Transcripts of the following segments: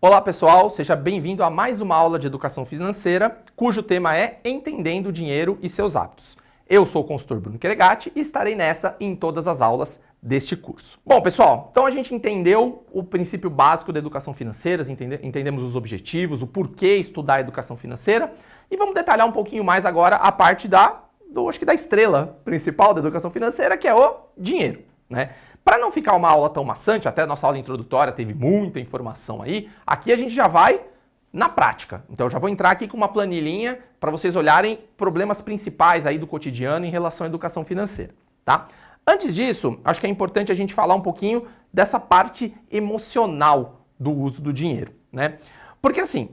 Olá pessoal, seja bem-vindo a mais uma aula de educação financeira, cujo tema é Entendendo o Dinheiro e seus Hábitos. Eu sou o consultor Bruno Keregatti e estarei nessa e em todas as aulas deste curso. Bom pessoal, então a gente entendeu o princípio básico da educação financeira, entendemos os objetivos, o porquê estudar a educação financeira e vamos detalhar um pouquinho mais agora a parte da estrela principal da educação financeira, que é o dinheiro, né? Para não ficar uma aula tão maçante, até a nossa aula introdutória teve muita informação aí, aqui a gente já vai na prática. Então eu já vou entrar aqui com uma planilhinha para vocês olharem problemas principais aí do cotidiano em relação à educação financeira, tá? Antes disso, acho que é importante a gente falar um pouquinho dessa parte emocional do uso do dinheiro, né? Porque assim,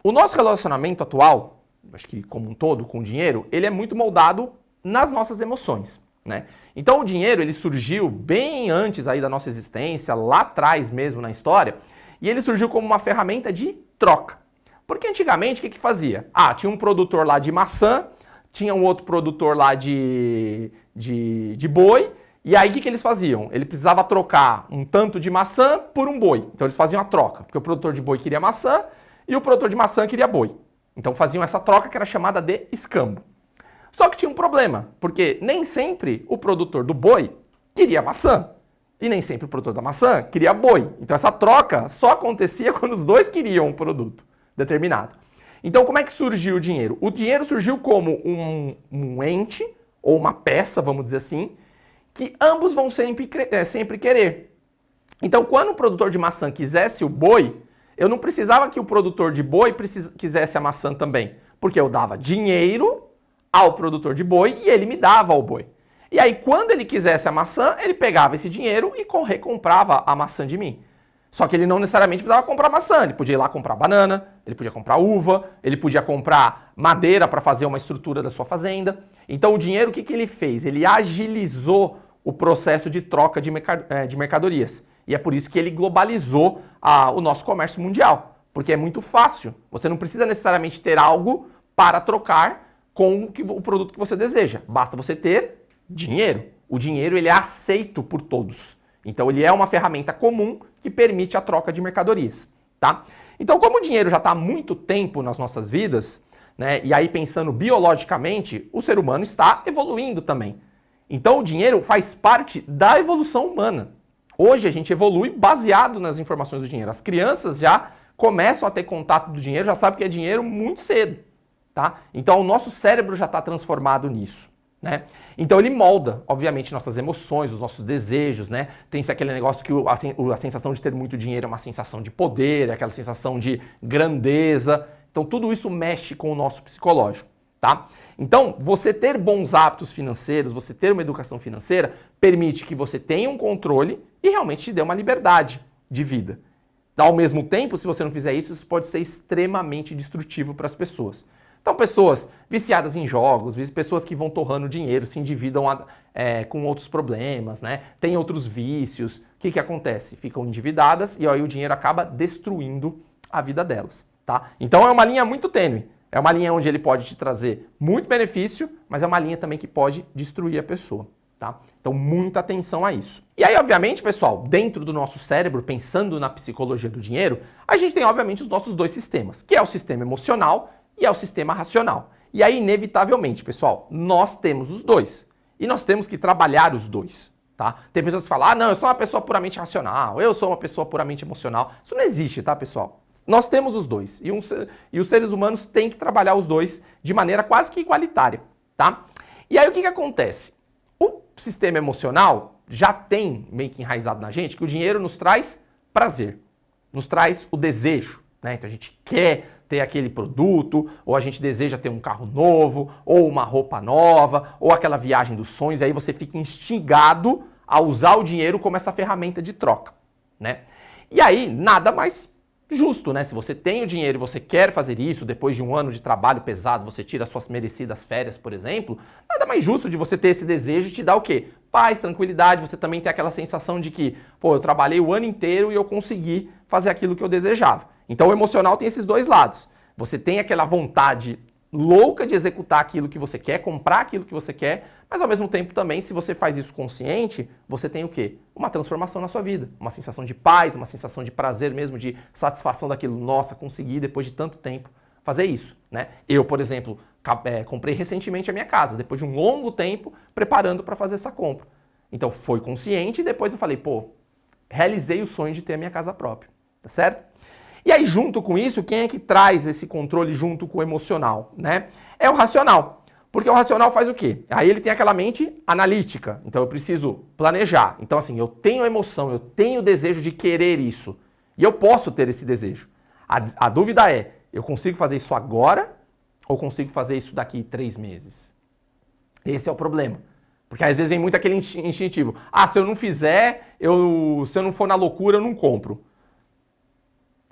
o nosso relacionamento atual, acho que como um todo com o dinheiro, ele é muito moldado nas nossas emoções, né? Então o dinheiro ele surgiu bem antes aí da nossa existência, lá atrás mesmo na história, e ele surgiu como uma ferramenta de troca. Porque antigamente o que fazia? Tinha um produtor lá de maçã, tinha um outro produtor lá de boi, e aí o que eles faziam? Ele precisava trocar um tanto de maçã por um boi. Então eles faziam a troca, porque o produtor de boi queria maçã e o produtor de maçã queria boi. Então faziam essa troca que era chamada de escambo. Só que tinha um problema, porque nem sempre o produtor do boi queria maçã. E nem sempre o produtor da maçã queria boi. Então essa troca só acontecia quando os dois queriam um produto determinado. Então como é que surgiu o dinheiro? O dinheiro surgiu como um ente, ou uma peça, vamos dizer assim, que ambos vão sempre querer. Então quando o produtor de maçã quisesse o boi, eu não precisava que o produtor de boi quisesse a maçã também. Porque eu dava dinheiro ao produtor de boi e ele me dava o boi. E aí, quando ele quisesse a maçã, ele pegava esse dinheiro e recomprava a maçã de mim. Só que ele não necessariamente precisava comprar maçã, ele podia ir lá comprar banana, ele podia comprar uva, ele podia comprar madeira para fazer uma estrutura da sua fazenda. Então o dinheiro, o que ele fez? Ele agilizou o processo de troca de mercadorias. E é por isso que ele globalizou o nosso comércio mundial. Porque é muito fácil, você não precisa necessariamente ter algo para trocar com o produto que você deseja. Basta você ter dinheiro. O dinheiro ele é aceito por todos. Então ele é uma ferramenta comum que permite a troca de mercadorias, tá? Então como o dinheiro já está há muito tempo nas nossas vidas, né? E aí pensando biologicamente, o ser humano está evoluindo também. Então o dinheiro faz parte da evolução humana. Hoje a gente evolui baseado nas informações do dinheiro. As crianças já começam a ter contato do dinheiro, já sabem que é dinheiro muito cedo. Tá? Então o nosso cérebro já está transformado nisso, né? Então ele molda, obviamente, nossas emoções, os nossos desejos, né? Tem-se aquele negócio que a sensação de ter muito dinheiro é uma sensação de poder, é aquela sensação de grandeza. Então tudo isso mexe com o nosso psicológico, tá? Então você ter bons hábitos financeiros, você ter uma educação financeira, permite que você tenha um controle e realmente te dê uma liberdade de vida. Ao mesmo tempo, se você não fizer isso, isso pode ser extremamente destrutivo para as pessoas. Então, pessoas viciadas em jogos, pessoas que vão torrando dinheiro, se endividam com outros problemas, né? Tem outros vícios. O que acontece? Ficam endividadas e aí o dinheiro acaba destruindo a vida delas, tá? Então, é uma linha muito tênue. É uma linha onde ele pode te trazer muito benefício, mas é uma linha também que pode destruir a pessoa, tá? Então, muita atenção a isso. E aí, obviamente, pessoal, dentro do nosso cérebro, pensando na psicologia do dinheiro, a gente tem, obviamente, os nossos dois sistemas, que é o sistema emocional e é o sistema racional. E aí, inevitavelmente, pessoal, nós temos os dois. E nós temos que trabalhar os dois, tá? Tem pessoas que falam, não, eu sou uma pessoa puramente racional, eu sou uma pessoa puramente emocional. Isso não existe, tá, pessoal? Nós temos os dois. E os seres humanos têm que trabalhar os dois de maneira quase que igualitária, tá? E aí, o que acontece? O sistema emocional já tem meio que enraizado na gente que o dinheiro nos traz prazer, nos traz o desejo, né? Então a gente quer ter aquele produto, ou a gente deseja ter um carro novo, ou uma roupa nova, ou aquela viagem dos sonhos, e aí você fica instigado a usar o dinheiro como essa ferramenta de troca, né? E aí, nada mais justo, né? Se você tem o dinheiro e você quer fazer isso, depois de um ano de trabalho pesado, você tira suas merecidas férias, por exemplo, nada mais justo de você ter esse desejo e te dar o quê? Paz, tranquilidade, você também tem aquela sensação de que, pô, eu trabalhei o ano inteiro e eu consegui fazer aquilo que eu desejava. Então o emocional tem esses dois lados. Você tem aquela vontade louca de executar aquilo que você quer, comprar aquilo que você quer, mas ao mesmo tempo também, se você faz isso consciente, você tem o quê? Uma transformação na sua vida, uma sensação de paz, uma sensação de prazer mesmo, de satisfação daquilo. Nossa, consegui depois de tanto tempo fazer isso, né? Eu, por exemplo, comprei recentemente a minha casa, depois de um longo tempo preparando para fazer essa compra. Então foi consciente e depois eu falei, pô, realizei o sonho de ter a minha casa própria, tá certo? E aí, junto com isso, quem é que traz esse controle junto com o emocional, né? É o racional. Porque o racional faz o quê? Aí ele tem aquela mente analítica. Então eu preciso planejar. Então assim, eu tenho a emoção, eu tenho o desejo de querer isso. E eu posso ter esse desejo. A dúvida é, eu consigo fazer isso agora ou consigo fazer isso daqui 3 meses? Esse é o problema. Porque às vezes vem muito aquele instintivo. Ah, se eu não fizer, se eu não for na loucura, eu não compro.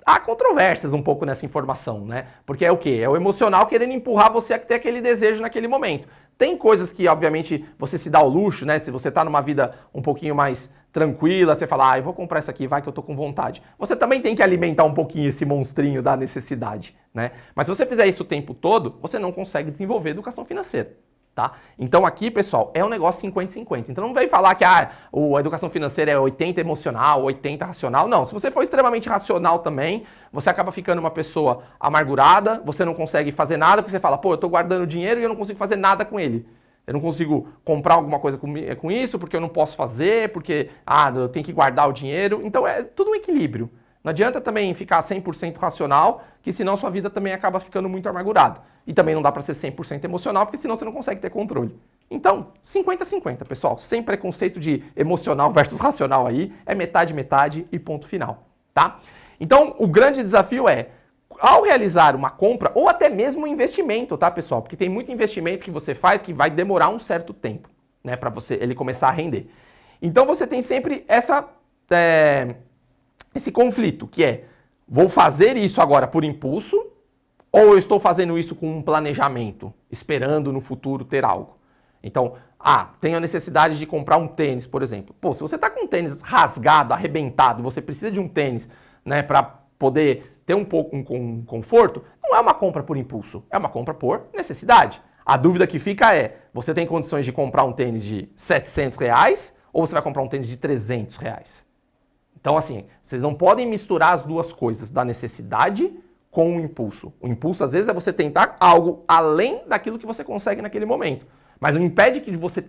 Há controvérsias um pouco nessa informação, né? Porque é o quê? É o emocional querendo empurrar você a ter aquele desejo naquele momento. Tem coisas que, obviamente, você se dá ao luxo, né? Se você tá numa vida um pouquinho mais tranquila, você fala, eu vou comprar isso aqui, vai que eu tô com vontade. Você também tem que alimentar um pouquinho esse monstrinho da necessidade, né? Mas se você fizer isso o tempo todo, você não consegue desenvolver educação financeira. Tá? Então aqui, pessoal, é um negócio 50-50. Então não vem falar que a educação financeira é 80 emocional, 80 racional. Não, se você for extremamente racional também, você acaba ficando uma pessoa amargurada, você não consegue fazer nada, porque você fala, pô, eu tô guardando dinheiro e eu não consigo fazer nada com ele. Eu não consigo comprar alguma coisa com isso, porque eu não posso fazer, porque eu tenho que guardar o dinheiro. Então é tudo um equilíbrio. Não adianta também ficar 100% racional, que senão sua vida também acaba ficando muito amargurada. E também não dá para ser 100% emocional, porque senão você não consegue ter controle. Então, 50-50, pessoal. Sem preconceito de emocional versus racional aí, é metade e ponto final, tá? Então, o grande desafio é, ao realizar uma compra, ou até mesmo um investimento, tá, pessoal? Porque tem muito investimento que você faz que vai demorar um certo tempo, né, para ele começar a render. Então, você tem sempre esse conflito, que é, vou fazer isso agora por impulso, ou eu estou fazendo isso com um planejamento, esperando no futuro ter algo. Então, tenho a necessidade de comprar um tênis, por exemplo. Pô, se você está com um tênis rasgado, arrebentado, você precisa de um tênis, né, para poder ter um pouco um conforto, não é uma compra por impulso, é uma compra por necessidade. A dúvida que fica é, você tem condições de comprar um tênis de R$700 ou você vai comprar um tênis de R$300? Então, assim, vocês não podem misturar as duas coisas, da necessidade com o impulso. O impulso, às vezes, é você tentar algo além daquilo que você consegue naquele momento. Mas não impede que você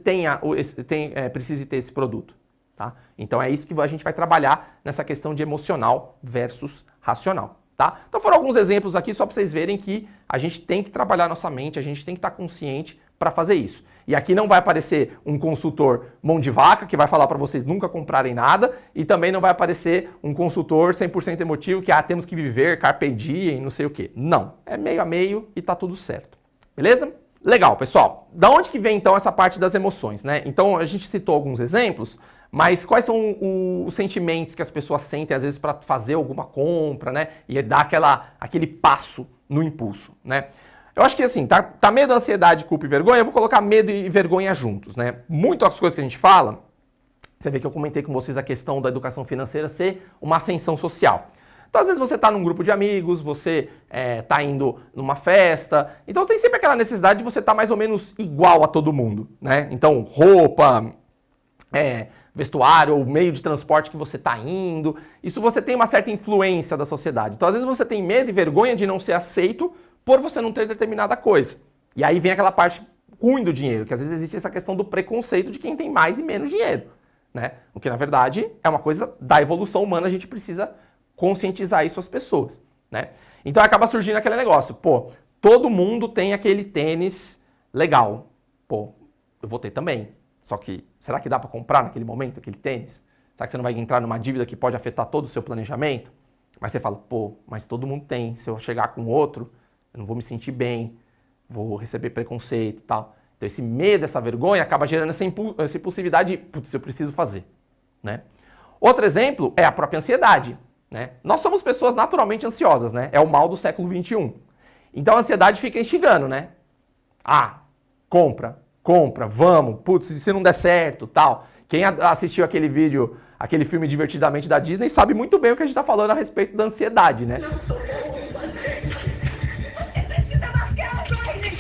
precise ter esse produto. Tá? Então, é isso que a gente vai trabalhar nessa questão de emocional versus racional. Tá? Então, foram alguns exemplos aqui só para vocês verem que a gente tem que trabalhar nossa mente, a gente tem que estar consciente para fazer isso. E aqui não vai aparecer um consultor mão de vaca que vai falar para vocês nunca comprarem nada e também não vai aparecer um consultor 100% emotivo que temos que viver, carpe diem, não sei o quê. Não, é meio a meio e tá tudo certo. Beleza? Legal, pessoal. Da onde que vem então essa parte das emoções, né? Então a gente citou alguns exemplos, mas quais são os sentimentos que as pessoas sentem às vezes para fazer alguma compra, né? E dar aquele passo no impulso, né? Eu acho que assim, tá medo, ansiedade, culpa e vergonha, eu vou colocar medo e vergonha juntos, né? Muitas coisas que a gente fala, você vê que eu comentei com vocês a questão da educação financeira ser uma ascensão social. Então, às vezes você está num grupo de amigos, você está indo numa festa, então tem sempre aquela necessidade de você estar mais ou menos igual a todo mundo, né? Então, roupa, vestuário, ou meio de transporte que você está indo, isso você tem uma certa influência da sociedade. Então, às vezes você tem medo e vergonha de não ser aceito por você não ter determinada coisa. E aí vem aquela parte ruim do dinheiro, que às vezes existe essa questão do preconceito de quem tem mais e menos dinheiro, né? O que, na verdade, é uma coisa da evolução humana, a gente precisa conscientizar isso às pessoas, né? Então acaba surgindo aquele negócio, pô, todo mundo tem aquele tênis legal, pô, eu vou ter também, só que será que dá para comprar naquele momento aquele tênis? Será que você não vai entrar numa dívida que pode afetar todo o seu planejamento? Mas você fala, pô, mas todo mundo tem, se eu chegar com outro, eu não vou me sentir bem, vou receber preconceito e tal. Então esse medo, essa vergonha acaba gerando essa impulsividade de, putz, eu preciso fazer, né? Outro exemplo é a própria ansiedade, né? Nós somos pessoas naturalmente ansiosas, né? É o mal do século XXI. Então a ansiedade fica instigando, né? Compra, vamos, putz, se não der certo, tal. Quem assistiu aquele vídeo, aquele filme Divertidamente da Disney, sabe muito bem o que a gente está falando a respeito da ansiedade, né? Eu sou louco, você precisa marcar, vai.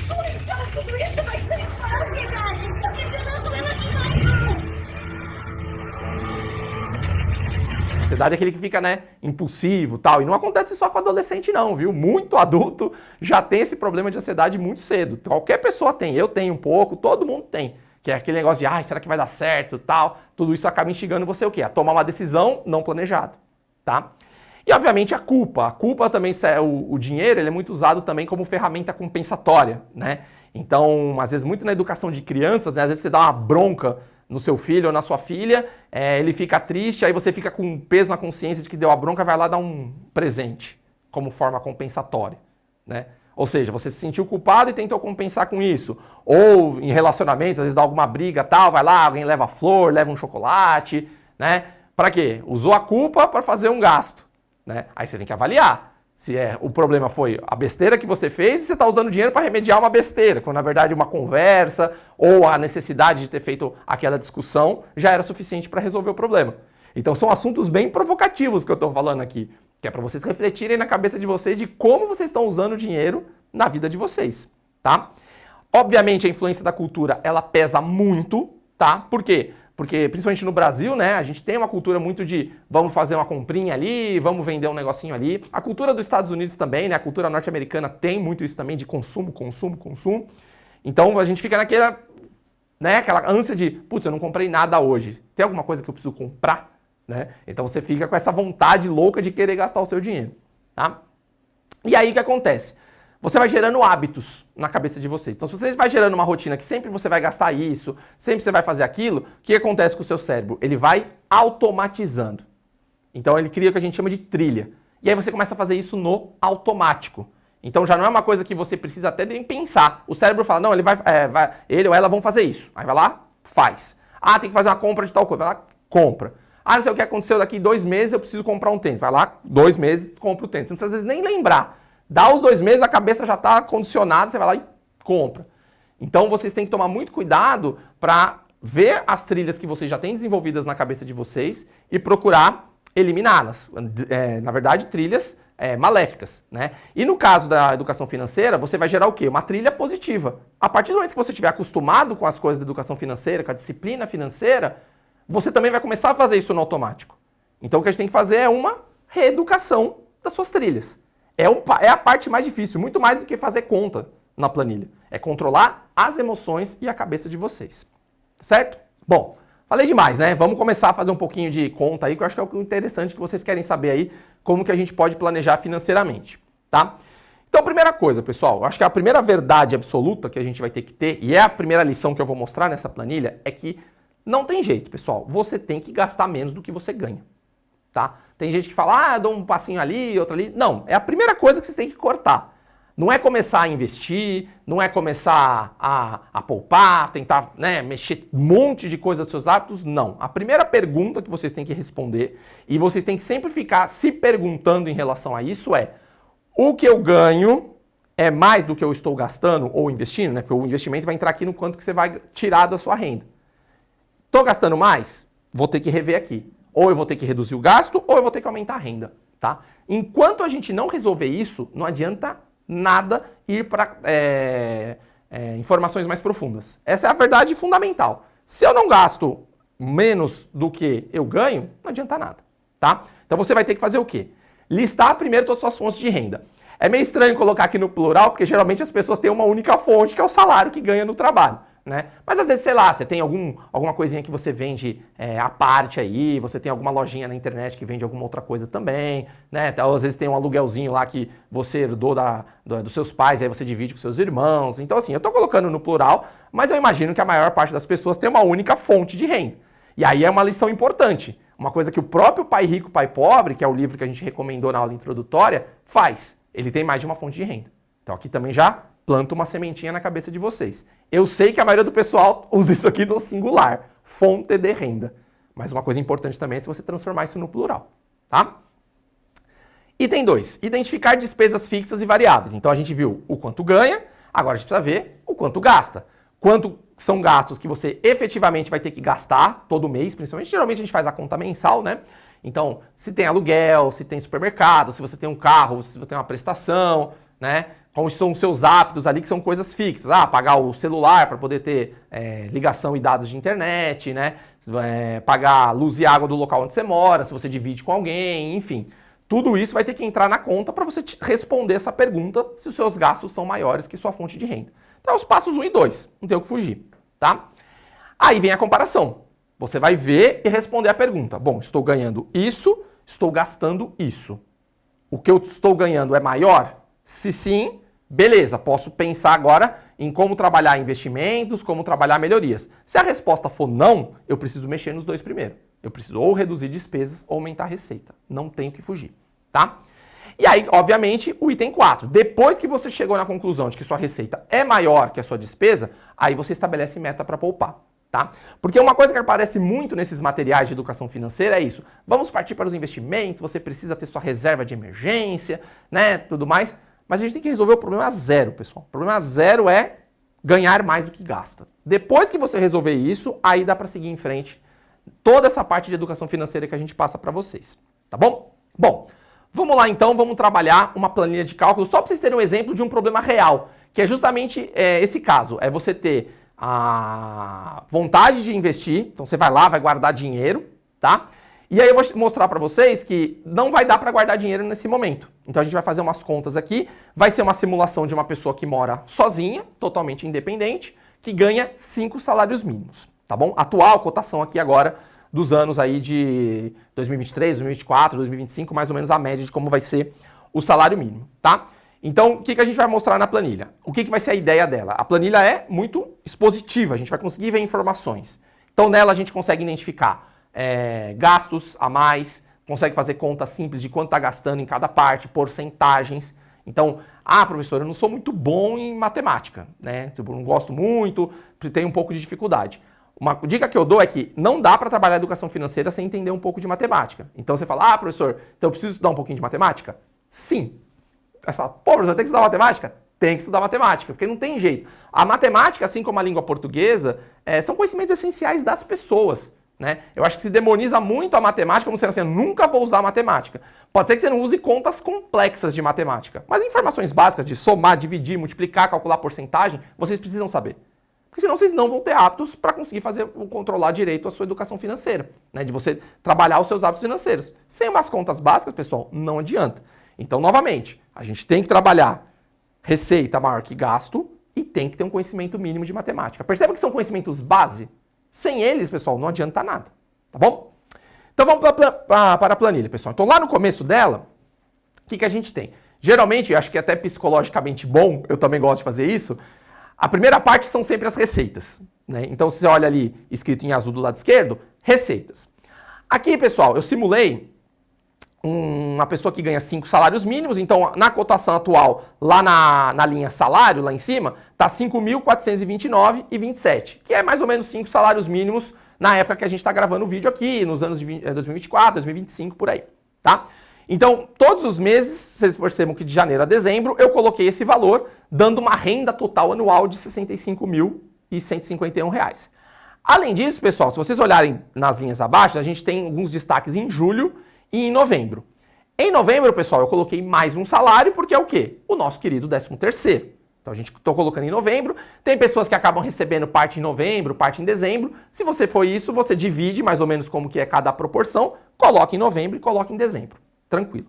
Ansiedade é aquele que fica, né, impulsivo, tal. E não acontece só com adolescente não, viu? Muito adulto já tem esse problema de ansiedade muito cedo. Qualquer pessoa tem, eu tenho um pouco, todo mundo tem. Que é aquele negócio de, ai, será que vai dar certo, tal. Tudo isso acaba instigando você o quê? A tomar uma decisão não planejada, tá? E, obviamente, a culpa. A culpa também, o dinheiro, ele é muito usado também como ferramenta compensatória, né? Então, às vezes, muito na educação de crianças, né? Às vezes você dá uma bronca no seu filho ou na sua filha, ele fica triste, aí você fica com um peso na consciência de que deu a bronca, vai lá dar um presente como forma compensatória, né? Ou seja, você se sentiu culpado e tentou compensar com isso. Ou em relacionamentos, às vezes dá alguma briga, tal, vai lá, alguém leva flor, leva um chocolate, né? Para quê? Usou a culpa para fazer um gasto, né? Aí você tem que avaliar se o problema foi a besteira que você fez e você está usando dinheiro para remediar uma besteira, quando na verdade uma conversa ou a necessidade de ter feito aquela discussão já era suficiente para resolver o problema. Então são assuntos bem provocativos que eu estou falando aqui, que é para vocês refletirem na cabeça de vocês de como vocês estão usando o dinheiro na vida de vocês, tá? Obviamente a influência da cultura, ela pesa muito, tá? Por quê? Porque principalmente no Brasil, né, a gente tem uma cultura muito de vamos fazer uma comprinha ali, vamos vender um negocinho ali. A cultura dos Estados Unidos também, né, a cultura norte-americana tem muito isso também de consumo, consumo, consumo. Então a gente fica naquela, né, aquela ânsia de, putz, eu não comprei nada hoje, tem alguma coisa que eu preciso comprar? Né? Então você fica com essa vontade louca de querer gastar o seu dinheiro, tá? E aí o que acontece? Você vai gerando hábitos na cabeça de vocês. Então se você vai gerando uma rotina que sempre você vai gastar isso, sempre você vai fazer aquilo, o que acontece com o seu cérebro? Ele vai automatizando. Então ele cria o que a gente chama de trilha. E aí você começa a fazer isso no automático. Então já não é uma coisa que você precisa até nem pensar. O cérebro fala, não, ele ou ela vão fazer isso. Aí vai lá, faz. Ah, tem que fazer uma compra de tal coisa. Vai lá, compra. Ah, não sei o que aconteceu daqui 2 meses, eu preciso comprar um tênis. Vai lá, 2 meses, compra o tênis. Você não precisa às vezes nem lembrar. Dá os 2 meses, a cabeça já está condicionada, você vai lá e compra. Então vocês têm que tomar muito cuidado para ver as trilhas que vocês já têm desenvolvidas na cabeça de vocês e procurar eliminá-las. Na verdade, trilhas maléficas, né? E no caso da educação financeira, você vai gerar o quê? Uma trilha positiva. A partir do momento que você estiver acostumado com as coisas da educação financeira, com a disciplina financeira, você também vai começar a fazer isso no automático. Então o que a gente tem que fazer é uma reeducação das suas trilhas. É a parte mais difícil, muito mais do que fazer conta na planilha. É controlar as emoções e a cabeça de vocês. Certo? Bom, falei demais, né? Vamos começar a fazer um pouquinho de conta aí, que eu acho que é o interessante que vocês querem saber aí, como que a gente pode planejar financeiramente, tá? Então, primeira coisa, pessoal, eu acho que a primeira verdade absoluta que a gente vai ter que ter, e é a primeira lição que eu vou mostrar nessa planilha, é que não tem jeito, pessoal. Você tem que gastar menos do que você ganha, tá? Tem gente que fala, dou um passinho ali, outro ali. Não, é a primeira coisa que vocês têm que cortar. Não é começar a investir, não é começar a poupar, tentar, né, mexer um monte de coisa dos seus hábitos, não. A primeira pergunta que vocês têm que responder, e vocês têm que sempre ficar se perguntando em relação a isso é, o que eu ganho é mais do que eu estou gastando ou investindo, né? Porque o investimento vai entrar aqui no quanto que você vai tirar da sua renda. Estou gastando mais? Vou ter que rever aqui. Ou eu vou ter que reduzir o gasto, ou eu vou ter que aumentar a renda, tá? Enquanto a gente não resolver isso, não adianta nada ir para informações mais profundas. Essa é a verdade fundamental. Se eu não gasto menos do que eu ganho, não adianta nada, tá? Então você vai ter que fazer o quê? Listar primeiro todas as suas fontes de renda. É meio estranho colocar aqui no plural, porque geralmente as pessoas têm uma única fonte, que é o salário que ganha no trabalho, né? Mas às vezes, sei lá, você tem alguma coisinha que você vende à parte aí, você tem alguma lojinha na internet que vende alguma outra coisa também, né? Então, às vezes tem um aluguelzinho lá que você herdou dos seus pais, aí você divide com seus irmãos. Então, assim, eu tô colocando no plural, mas eu imagino que a maior parte das pessoas tem uma única fonte de renda. E aí é uma lição importante. Uma coisa que o próprio Pai Rico, Pai Pobre, que é o livro que a gente recomendou na aula introdutória, faz. Ele tem mais de uma fonte de renda. Então aqui também já planta uma sementinha na cabeça de vocês. Eu sei que a maioria do pessoal usa isso aqui no singular, fonte de renda. Mas uma coisa importante também é se você transformar isso no plural, tá? Item 2, identificar despesas fixas e variáveis. Então a gente viu o quanto ganha, agora a gente precisa ver o quanto gasta. Quanto são gastos que você efetivamente vai ter que gastar todo mês, principalmente. Geralmente a gente faz a conta mensal, né? Então, se tem aluguel, se tem supermercado, se você tem um carro, se você tem uma prestação, né? Como são os seus hábitos ali, que são coisas fixas. Pagar o celular para poder ter ligação e dados de internet, né? Pagar luz e água do local onde você mora, se você divide com alguém, enfim. Tudo isso vai ter que entrar na conta para você responder essa pergunta se os seus gastos são maiores que sua fonte de renda. Então, os passos 1 e 2, não tem o que fugir, tá? Aí vem a comparação. Você vai ver e responder a pergunta. Bom, estou ganhando isso, estou gastando isso. O que eu estou ganhando é maior? Se sim, beleza, posso pensar agora em como trabalhar investimentos, como trabalhar melhorias. Se a resposta for não, eu preciso mexer nos dois primeiro. Eu preciso ou reduzir despesas ou aumentar a receita. Não tenho que fugir, tá? E aí, obviamente, o item 4. Depois que você chegou na conclusão de que sua receita é maior que a sua despesa, aí você estabelece meta para poupar, tá? Porque uma coisa que aparece muito nesses materiais de educação financeira é isso. Vamos partir para os investimentos, você precisa ter sua reserva de emergência, né, tudo mais. Mas a gente tem que resolver o problema zero, pessoal. O problema zero é ganhar mais do que gasta. Depois que você resolver isso, aí dá para seguir em frente toda essa parte de educação financeira que a gente passa para vocês, tá bom? Bom, vamos lá então, vamos trabalhar uma planilha de cálculo só para vocês terem um exemplo de um problema real, que é justamente esse caso, é você ter a vontade de investir, então você vai lá, vai guardar dinheiro, tá? E aí eu vou mostrar para vocês que não vai dar para guardar dinheiro nesse momento. Então a gente vai fazer umas contas aqui, vai ser uma simulação de uma pessoa que mora sozinha, totalmente independente, que ganha 5 salários mínimos, tá bom? Atual cotação aqui agora dos anos aí de 2023, 2024, 2025, mais ou menos a média de como vai ser o salário mínimo, tá? Então, o que a gente vai mostrar na planilha? O que vai ser a ideia dela? A planilha é muito expositiva, a gente vai conseguir ver informações. Então, nela a gente consegue identificar gastos a mais, consegue fazer conta simples de quanto está gastando em cada parte, porcentagens. Então, professor, eu não sou muito bom em matemática, né? Tipo, não gosto muito, tenho um pouco de dificuldade. Uma dica que eu dou é que não dá para trabalhar educação financeira sem entender um pouco de matemática. Então você fala, professor, então eu preciso estudar um pouquinho de matemática? Sim. Aí você fala, professor, tem que estudar matemática? Tem que estudar matemática, porque não tem jeito. A matemática, assim como a língua portuguesa, são conhecimentos essenciais das pessoas. Né? Eu acho que se demoniza muito a matemática como sendo assim, eu nunca vou usar matemática. Pode ser que você não use contas complexas de matemática, mas informações básicas de somar, dividir, multiplicar, calcular porcentagem, vocês precisam saber. Porque senão vocês não vão ter hábitos para conseguir controlar direito a sua educação financeira, né? De você trabalhar os seus hábitos financeiros. Sem umas contas básicas, pessoal, não adianta. Então, novamente, a gente tem que trabalhar receita maior que gasto e tem que ter um conhecimento mínimo de matemática. Perceba que são conhecimentos base. Sem eles, pessoal, não adianta nada, tá bom? Então vamos para a planilha, pessoal. Então lá no começo dela, o que a gente tem? Geralmente, acho que é até psicologicamente bom, eu também gosto de fazer isso, a primeira parte são sempre as receitas, né? Então você olha ali, escrito em azul do lado esquerdo, receitas. Aqui, pessoal, eu simulei uma pessoa que ganha 5 salários mínimos, então na cotação atual, lá na linha salário, lá em cima, está 5.429,27, que é mais ou menos 5 salários mínimos na época que a gente está gravando o vídeo aqui, nos anos de 2024, 2025, por aí, tá? Então, todos os meses, vocês percebem que de janeiro a dezembro, eu coloquei esse valor, dando uma renda total anual de R$ 65.151. Além disso, pessoal, se vocês olharem nas linhas abaixo, a gente tem alguns destaques em julho e em novembro. Em novembro, pessoal, eu coloquei mais um salário, porque é o quê? O nosso querido 13º. Então, a gente está colocando em novembro. Tem pessoas que acabam recebendo parte em novembro, parte em dezembro. Se você for isso, você divide mais ou menos como que é cada proporção, coloca em novembro e coloca em dezembro. Tranquilo.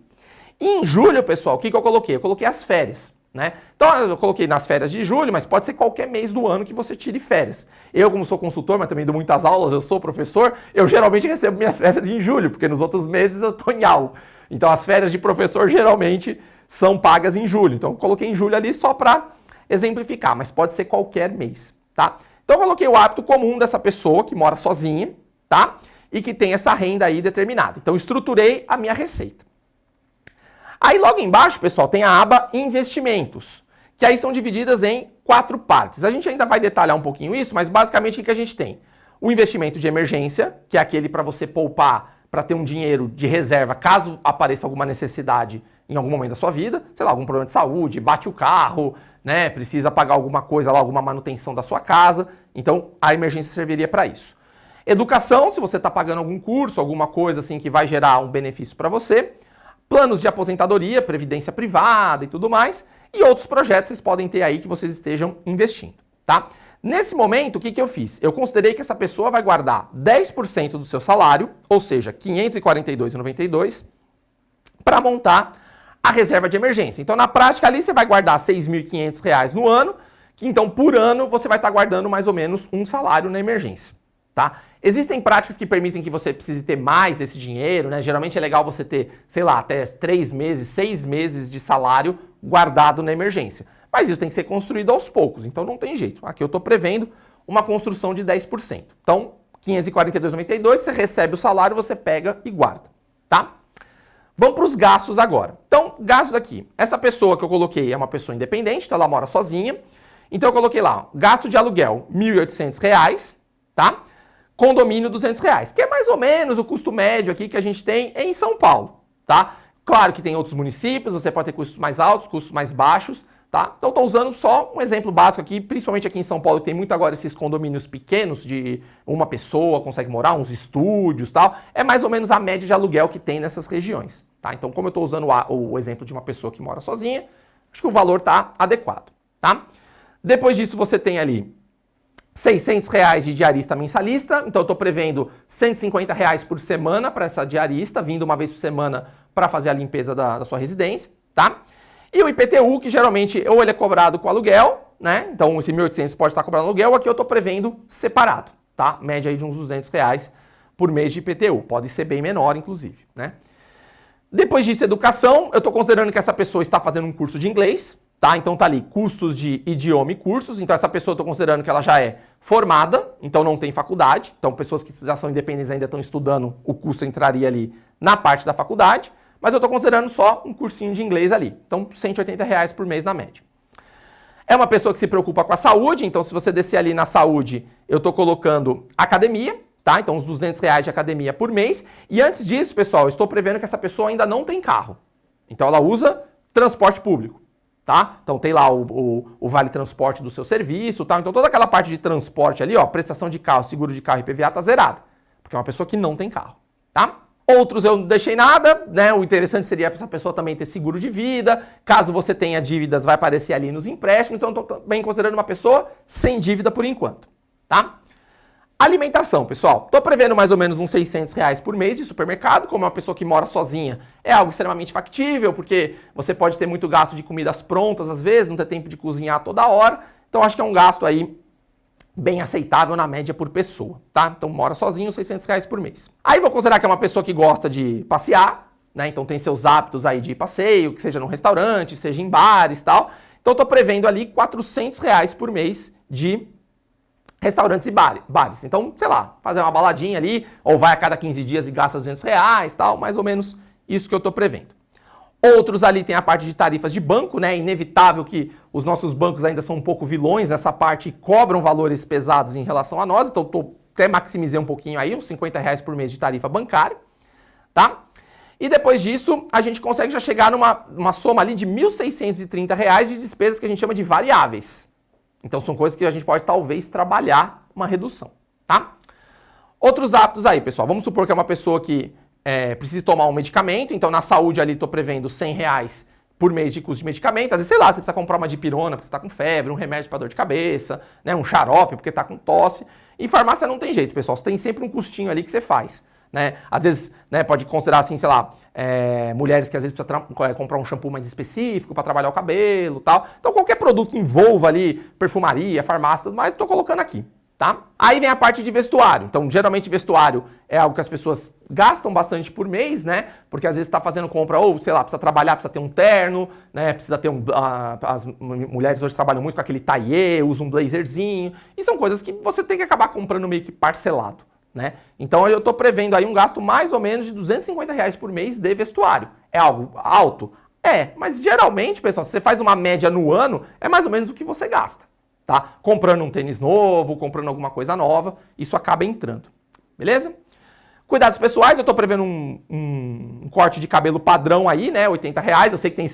E em julho, pessoal, o que eu coloquei? Eu coloquei as férias, né? Então, eu coloquei nas férias de julho, mas pode ser qualquer mês do ano que você tire férias. Eu, como sou consultor, mas também dou muitas aulas, eu sou professor, eu geralmente recebo minhas férias em julho, porque nos outros meses eu estou em aula. Então, as férias de professor geralmente são pagas em julho. Então, eu coloquei em julho ali só para exemplificar, mas pode ser qualquer mês, tá? Então, eu coloquei o hábito comum dessa pessoa que mora sozinha, tá? E que tem essa renda aí determinada. Então, estruturei a minha receita. Aí logo embaixo, pessoal, tem a aba investimentos, que aí são divididas em 4 partes. A gente ainda vai detalhar um pouquinho isso, mas basicamente o que a gente tem? O investimento de emergência, que é aquele para você poupar, para ter um dinheiro de reserva caso apareça alguma necessidade em algum momento da sua vida, sei lá, algum problema de saúde, bate o carro, né, precisa pagar alguma coisa lá, alguma manutenção da sua casa, então a emergência serviria para isso. Educação, se você está pagando algum curso, alguma coisa assim que vai gerar um benefício para você. planos de aposentadoria, previdência privada e tudo mais, e outros projetos vocês podem ter aí que vocês estejam investindo, tá? Nesse momento, o que eu fiz? Eu considerei que essa pessoa vai guardar 10% do seu salário, ou seja, R$ 542,92, para montar a reserva de emergência. Então, na prática, ali você vai guardar R$ 6.500 no ano, que então, por ano, você vai estar guardando mais ou menos um salário na emergência, tá? Existem práticas que permitem que você precise ter mais desse dinheiro, né? Geralmente é legal você ter, sei lá, até 3 meses, 6 meses de salário guardado na emergência. Mas isso tem que ser construído aos poucos, então não tem jeito. Aqui eu estou prevendo uma construção de 10%. Então, R$ 542,92, você recebe o salário, você pega e guarda, tá? Vamos para os gastos agora. Então, gastos aqui. Essa pessoa que eu coloquei é uma pessoa independente, então ela mora sozinha. Então eu coloquei lá, gasto de aluguel, R$ 1.800, tá? Condomínio, R$ 200, que é mais ou menos o custo médio aqui que a gente tem em São Paulo, tá? Claro que tem outros municípios, você pode ter custos mais altos, custos mais baixos, tá? Então estou usando só um exemplo básico aqui, principalmente aqui em São Paulo, que tem muito agora esses condomínios pequenos, de uma pessoa consegue morar, uns estúdios e tal. É mais ou menos a média de aluguel que tem nessas regiões, tá? Então como eu estou usando o exemplo de uma pessoa que mora sozinha, acho que o valor está adequado, tá? Depois disso você tem ali R$ 600 de diarista mensalista, então eu estou prevendo R$ 150 por semana para essa diarista, vindo uma vez por semana para fazer a limpeza da sua residência, tá? E o IPTU, que geralmente ou ele é cobrado com aluguel, né? Então esse 1.800 pode estar cobrado aluguel, aqui eu estou prevendo separado, tá? Média aí de uns R$ 200 por mês de IPTU, pode ser bem menor inclusive, né? Depois disso, educação, eu estou considerando que essa pessoa está fazendo um curso de inglês, tá? Então tá ali, custos de idioma e cursos, então essa pessoa eu estou considerando que ela já é formada, então não tem faculdade, então pessoas que já são independentes ainda estão estudando, o custo entraria ali na parte da faculdade, mas eu estou considerando só um cursinho de inglês ali, então R$ 180 por mês na média. É uma pessoa que se preocupa com a saúde, então se você descer ali na saúde, eu estou colocando academia, tá? Então uns R$ 200 de academia por mês, e antes disso, pessoal, eu estou prevendo que essa pessoa ainda não tem carro, então ela usa transporte público. Tá? Então tem lá o vale transporte do seu serviço, tá? Então toda aquela parte de transporte ali, ó, prestação de carro, seguro de carro e IPVA tá zerada, porque é uma pessoa que não tem carro, tá? Outros eu não deixei nada, né? O interessante seria essa pessoa também ter seguro de vida, caso você tenha dívidas vai aparecer ali nos empréstimos, então eu tô também considerando uma pessoa sem dívida por enquanto, tá? Alimentação, pessoal. Estou prevendo mais ou menos uns R$ 600 por mês de supermercado. Como é uma pessoa que mora sozinha, é algo extremamente factível, porque você pode ter muito gasto de comidas prontas às vezes, não ter tempo de cozinhar toda hora. Então acho que é um gasto aí bem aceitável na média por pessoa, tá? Então mora sozinho, R$ 600 por mês. Aí vou considerar que é uma pessoa que gosta de passear, né? Então tem seus hábitos aí de passeio, que seja num restaurante, seja em bares e tal. Então estou prevendo ali R$ 400 por mês de restaurantes e bares. Então, sei lá, fazer uma baladinha ali, ou vai a cada 15 dias e gasta R$ 200, tal, mais ou menos isso que eu estou prevendo. Outros ali tem a parte de tarifas de banco, né? Inevitável que os nossos bancos ainda são um pouco vilões nessa parte e cobram valores pesados em relação a nós, então até maximizei um pouquinho aí, uns R$ 50 por mês de tarifa bancária, tá? E depois disso, a gente consegue já chegar numa soma ali de R$ 1.630 de despesas que a gente chama de variáveis. Então são coisas que a gente pode talvez trabalhar uma redução, tá? Outros hábitos aí, pessoal. Vamos supor que é uma pessoa que precisa tomar um medicamento, então na saúde ali estou prevendo R$ 100 por mês de custo de medicamento. Às vezes, sei lá, você precisa comprar uma dipirona porque você está com febre, um remédio para dor de cabeça, né, um xarope porque está com tosse. Em farmácia não tem jeito, pessoal. Você tem sempre um custinho ali que você faz. Né? Às vezes, né, pode considerar assim, sei lá, mulheres que às vezes precisam comprar um shampoo mais específico para trabalhar o cabelo e tal. Então qualquer produto que envolva ali perfumaria, farmácia, tudo mais, estou colocando aqui, tá? Aí vem a parte de vestuário. Então geralmente vestuário é algo que as pessoas gastam bastante por mês, né? Porque às vezes está fazendo compra ou, sei lá, precisa trabalhar, precisa ter um terno, né? Precisa ter as mulheres hoje trabalham muito com aquele taillé, usam um blazerzinho. E são coisas que você tem que acabar comprando meio que parcelado. Né? Então eu estou prevendo aí um gasto mais ou menos de R$ 250 por mês de vestuário. É algo alto? É, mas geralmente, pessoal, se você faz uma média no ano, é mais ou menos o que você gasta. Tá? Comprando um tênis novo, comprando alguma coisa nova, isso acaba entrando. Beleza? Cuidados pessoais, eu estou prevendo um corte de cabelo padrão aí, né? R$ 80. Eu sei que tem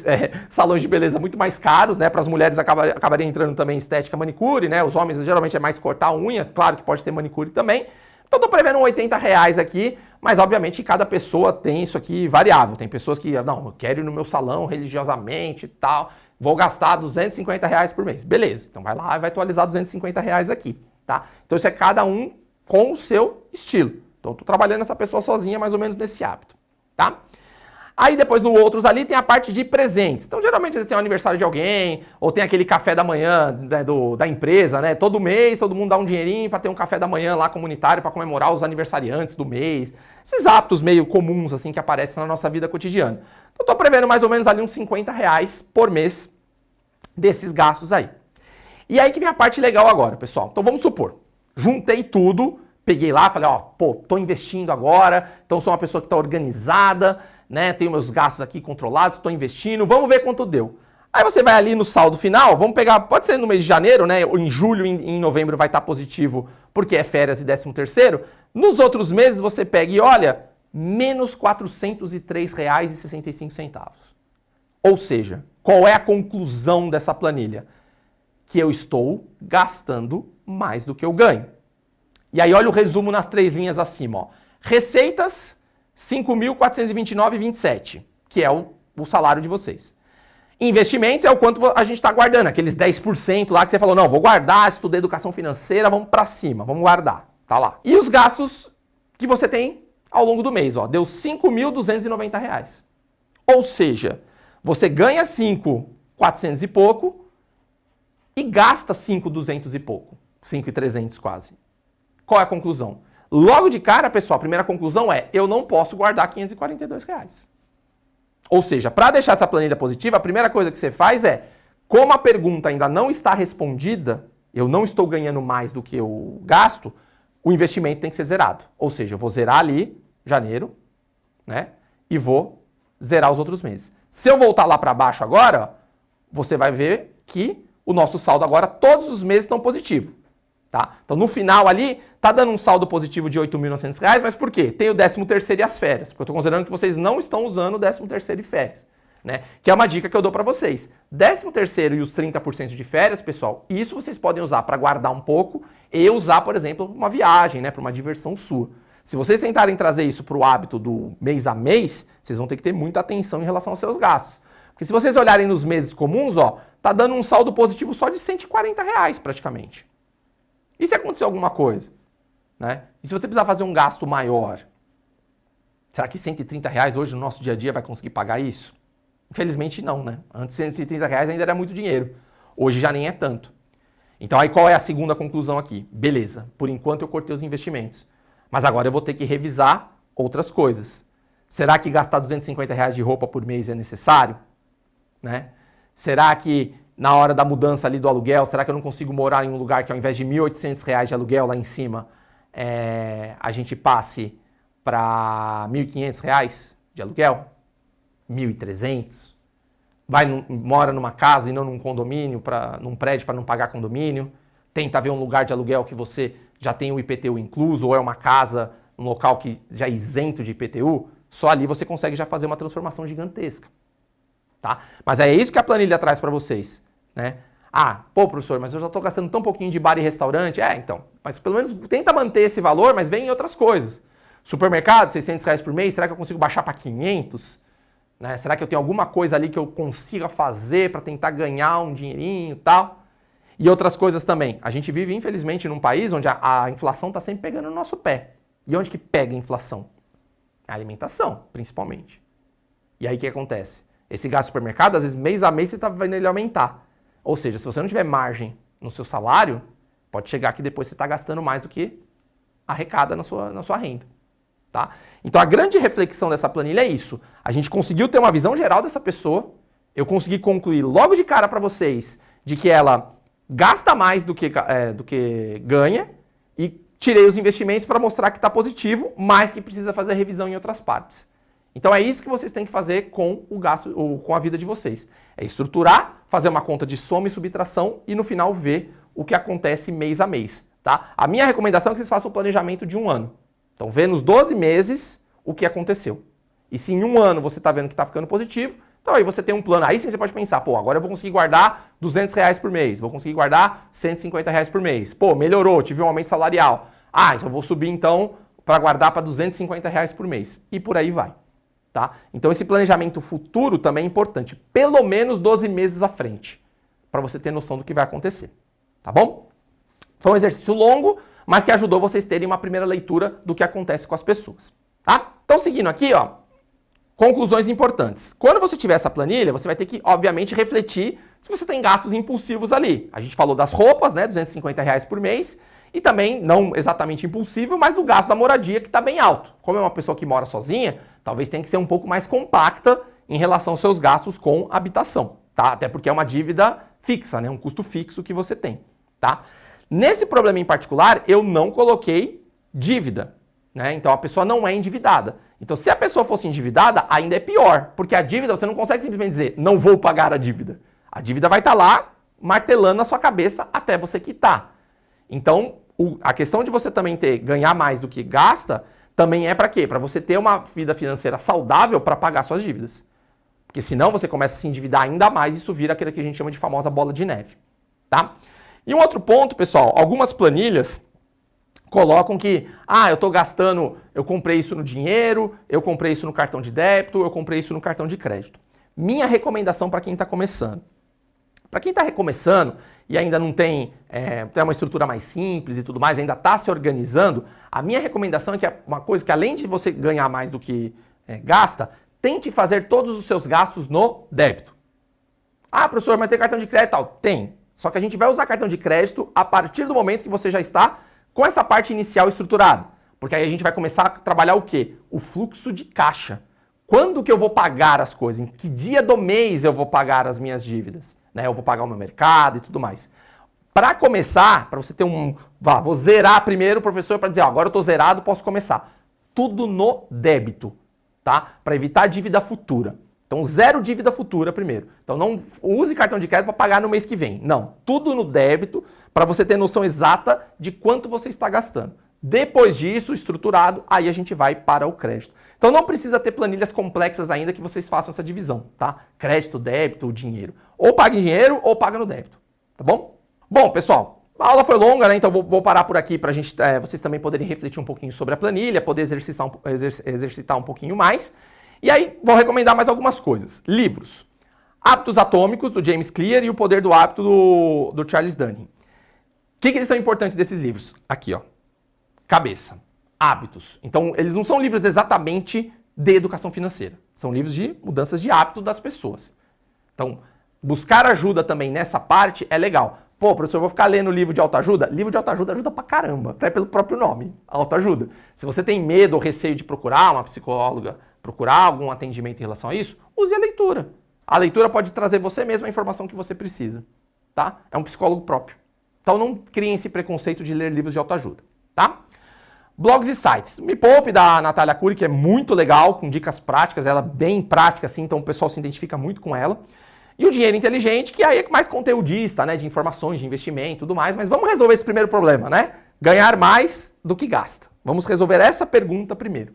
salões de beleza muito mais caros, né? Para as mulheres acabaria entrando também estética manicure, né? Os homens geralmente é mais cortar a unha, claro que pode ter manicure também. Então eu tô prevendo R$80 aqui, mas obviamente cada pessoa tem isso aqui variável. Tem pessoas que, não, eu quero ir no meu salão religiosamente e tal, vou gastar R$250 por mês. Beleza, então vai lá e vai atualizar R$250 aqui, tá? Então isso é cada um com o seu estilo. Então eu tô trabalhando essa pessoa sozinha mais ou menos nesse hábito, tá? Aí depois no outros ali tem a parte de presentes. Então geralmente eles têm o aniversário de alguém, ou tem aquele café da manhã, né, da empresa, né? Todo mês todo mundo dá um dinheirinho para ter um café da manhã lá comunitário para comemorar os aniversariantes do mês. Esses hábitos meio comuns assim que aparecem na nossa vida cotidiana. Então tô prevendo mais ou menos ali uns R$50 por mês desses gastos aí. E aí que vem a parte legal agora, pessoal. Então vamos supor, juntei tudo, peguei lá, falei, ó, pô, tô investindo agora, então sou uma pessoa que tá organizada, né? Tenho meus gastos aqui controlados, estou investindo, vamos ver quanto deu. Aí você vai ali no saldo final, vamos pegar, pode ser no mês de janeiro, né? Ou em julho, em novembro vai estar positivo, porque é férias e 13º. Nos outros meses você pega e olha, menos R$403,65. Ou seja, qual é a conclusão dessa planilha? Que eu estou gastando mais do que eu ganho. E aí olha o resumo nas 3 linhas acima, ó. Receitas 5.429,27, que é o salário de vocês. Investimentos é o quanto a gente está guardando, aqueles 10% lá que você falou, não, vou guardar, estudei educação financeira, vamos para cima, vamos guardar, tá lá. E os gastos que você tem ao longo do mês, ó, deu R$5.290. Ou seja, você ganha 5.400 e pouco e gasta 5.200 e pouco, 5.300 quase. Qual é a conclusão? Logo de cara, pessoal, a primeira conclusão é, eu não posso guardar R$542. Ou seja, para deixar essa planilha positiva, a primeira coisa que você faz é, como a pergunta ainda não está respondida, eu não estou ganhando mais do que eu gasto, o investimento tem que ser zerado. Ou seja, eu vou zerar ali, janeiro, né? E vou zerar os outros meses. Se eu voltar lá para baixo agora, você vai ver que o nosso saldo agora, todos os meses estão positivos. Tá? Então no final ali, tá dando um saldo positivo de R$8.900, mas por quê? Tem o 13º e as férias, porque eu estou considerando que vocês não estão usando o 13º e férias, né? Que é uma dica que eu dou para vocês. 13º e os 30% de férias, pessoal, isso vocês podem usar para guardar um pouco e usar, por exemplo, uma viagem, né? Para uma diversão sua. Se vocês tentarem trazer isso para o hábito do mês a mês, vocês vão ter que ter muita atenção em relação aos seus gastos. Porque se vocês olharem nos meses comuns, ó, tá dando um saldo positivo só de R$140 praticamente. E se acontecer alguma coisa? Né? E se você precisar fazer um gasto maior? Será que R$130 hoje no nosso dia a dia vai conseguir pagar isso? Infelizmente não, né? Antes R$130 ainda era muito dinheiro. Hoje já nem é tanto. Então aí qual é a segunda conclusão aqui? Beleza, por enquanto eu cortei os investimentos. Mas agora eu vou ter que revisar outras coisas. Será que gastar R$250 de roupa por mês é necessário? Né? Será que na hora da mudança ali do aluguel, será que eu não consigo morar em um lugar que ao invés de R$1.800 de aluguel lá em cima, a gente passe para R$1.500 de aluguel? R$1.300? Mora numa casa e não num condomínio, num prédio para não pagar condomínio? Tenta ver um lugar de aluguel que você já tem o IPTU incluso, ou é uma casa, um local que já é isento de IPTU? Só ali você consegue já fazer uma transformação gigantesca. Tá? Mas é isso que a planilha traz para vocês. Né? Ah, pô, professor, mas eu já estou gastando tão pouquinho de bar e restaurante. Então, mas pelo menos tenta manter esse valor, mas vem em outras coisas. Supermercado, R$600 por mês, será que eu consigo baixar para 500? Né? Será que eu tenho alguma coisa ali que eu consiga fazer para tentar ganhar um dinheirinho e tal? E outras coisas também. A gente vive, infelizmente, num país onde a inflação está sempre pegando no nosso pé. E onde que pega a inflação? A alimentação, principalmente. E aí o que acontece? Esse gasto de supermercado, às vezes, mês a mês, você está vendo ele aumentar. Ou seja, se você não tiver margem no seu salário, pode chegar que depois você está gastando mais do que arrecada na sua renda. Tá? Então, a grande reflexão dessa planilha é isso. A gente conseguiu ter uma visão geral dessa pessoa, eu consegui concluir logo de cara para vocês de que ela gasta mais do que ganha e tirei os investimentos para mostrar que está positivo, mas que precisa fazer revisão em outras partes. Então é isso que vocês têm que fazer com o gasto, ou com a vida de vocês. É estruturar, fazer uma conta de soma e subtração e no final ver o que acontece mês a mês. Tá? A minha recomendação é que vocês façam o planejamento de um ano. Então vê nos 12 meses o que aconteceu. E se em um ano você está vendo que está ficando positivo, então aí você tem um plano. Aí sim você pode pensar, pô, agora eu vou conseguir guardar R$200 por mês, vou conseguir guardar R$150 por mês. Pô, melhorou, tive um aumento salarial. Ah, eu vou subir então para guardar para R$250 por mês. E por aí vai. Tá? Então esse planejamento futuro também é importante. Pelo menos 12 meses à frente. Para você ter noção do que vai acontecer. Tá bom? Foi um exercício longo, mas que ajudou vocês terem uma primeira leitura do que acontece com as pessoas. Tá? Então seguindo aqui, ó. Conclusões importantes. Quando você tiver essa planilha, você vai ter que, obviamente, refletir se você tem gastos impulsivos ali. A gente falou das roupas, né? R$250 por mês. E também, não exatamente impulsivo, mas o gasto da moradia que está bem alto. Como é uma pessoa que mora sozinha, talvez tenha que ser um pouco mais compacta em relação aos seus gastos com habitação. Tá? Até porque é uma dívida fixa, né? Um custo fixo que você tem. Tá? Nesse problema em particular, eu não coloquei dívida. Né? Então a pessoa não é endividada. Então se a pessoa fosse endividada, ainda é pior, porque a dívida você não consegue simplesmente dizer, não vou pagar a dívida. A dívida vai estar lá martelando na sua cabeça até você quitar. Então a questão de você também ganhar mais do que gasta, também é para quê? Para você ter uma vida financeira saudável para pagar suas dívidas. Porque senão você começa a se endividar ainda mais e isso vira aquilo que a gente chama de famosa bola de neve. Tá? E um outro ponto, pessoal, algumas planilhas colocam que, eu estou gastando, eu comprei isso no dinheiro, eu comprei isso no cartão de débito, eu comprei isso no cartão de crédito. Minha recomendação para quem está começando. Para quem está recomeçando e ainda não tem uma estrutura mais simples e tudo mais, ainda está se organizando, a minha recomendação é que é uma coisa que além de você ganhar mais do que gasta, tente fazer todos os seus gastos no débito. Ah, professor, mas tem cartão de crédito e tal? Tem. Só que a gente vai usar cartão de crédito a partir do momento que você já está com essa parte inicial estruturada. Porque aí a gente vai começar a trabalhar o quê? O fluxo de caixa. Quando que eu vou pagar as coisas? Em que dia do mês eu vou pagar as minhas dívidas? Né? Eu vou pagar o meu mercado e tudo mais. Para começar, para você ter vou zerar primeiro o professor para dizer, agora eu estou zerado, posso começar. Tudo no débito, tá? Para evitar dívida futura. Então, zero dívida futura primeiro. Então, não use cartão de crédito para pagar no mês que vem. Não, tudo no débito para você ter noção exata de quanto você está gastando. Depois disso, estruturado, aí a gente vai para o crédito. Então, não precisa ter planilhas complexas ainda que vocês façam essa divisão, tá? Crédito, débito, dinheiro. Ou paga em dinheiro ou paga no débito, tá bom? Bom, pessoal, a aula foi longa, né? Então, vou parar por aqui para vocês também poderem refletir um pouquinho sobre a planilha, poder exercitar um pouquinho mais. E aí, vou recomendar mais algumas coisas. Livros. Hábitos Atômicos, do James Clear, e O Poder do Hábito, do Charles Duhigg. O que eles são importantes desses livros? Aqui, ó. Cabeça. Hábitos. Então, eles não são livros exatamente de educação financeira. São livros de mudanças de hábito das pessoas. Então, buscar ajuda também nessa parte é legal. Pô, professor, eu vou ficar lendo livro de autoajuda? Livro de autoajuda ajuda pra caramba, até pelo próprio nome, autoajuda. Se você tem medo ou receio de procurar uma psicóloga, procurar algum atendimento em relação a isso, use a leitura. A leitura pode trazer você mesmo a informação que você precisa, tá? É um psicólogo próprio. Então não criem esse preconceito de ler livros de autoajuda, tá? Blogs e sites. Me Poupe, da Natália Arcuri, que é muito legal, com dicas práticas, ela é bem prática, assim, então o pessoal se identifica muito com ela. E o Dinheiro Inteligente, que aí é mais conteudista, né, de informações, de investimento e tudo mais, mas vamos resolver esse primeiro problema, né? Ganhar mais do que gasta. Vamos resolver essa pergunta primeiro.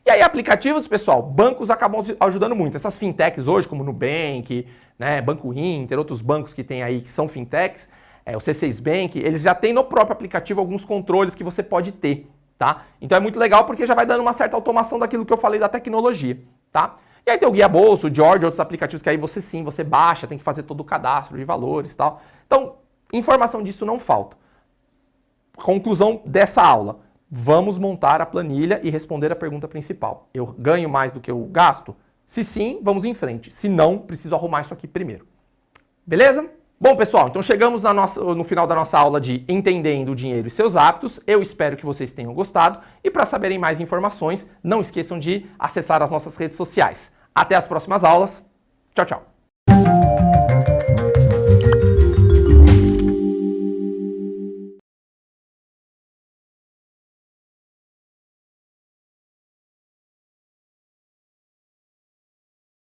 E aí aplicativos, pessoal, bancos acabam ajudando muito. Essas fintechs hoje, como o Nubank, né, Banco Inter, outros bancos que tem aí que são fintechs, o C6 Bank, eles já têm no próprio aplicativo alguns controles que você pode ter, tá? Então é muito legal porque já vai dando uma certa automação daquilo que eu falei da tecnologia, tá? E aí tem o Guia Bolso, o George, outros aplicativos que aí você baixa, tem que fazer todo o cadastro de valores e tal. Então, informação disso não falta. Conclusão dessa aula. Vamos montar a planilha e responder a pergunta principal. Eu ganho mais do que eu gasto? Se sim, vamos em frente. Se não, preciso arrumar isso aqui primeiro. Beleza? Bom, pessoal, então chegamos no final da nossa aula de Entendendo o Dinheiro e Seus Hábitos. Eu espero que vocês tenham gostado. E para saberem mais informações, não esqueçam de acessar as nossas redes sociais. Até as próximas aulas. Tchau, tchau.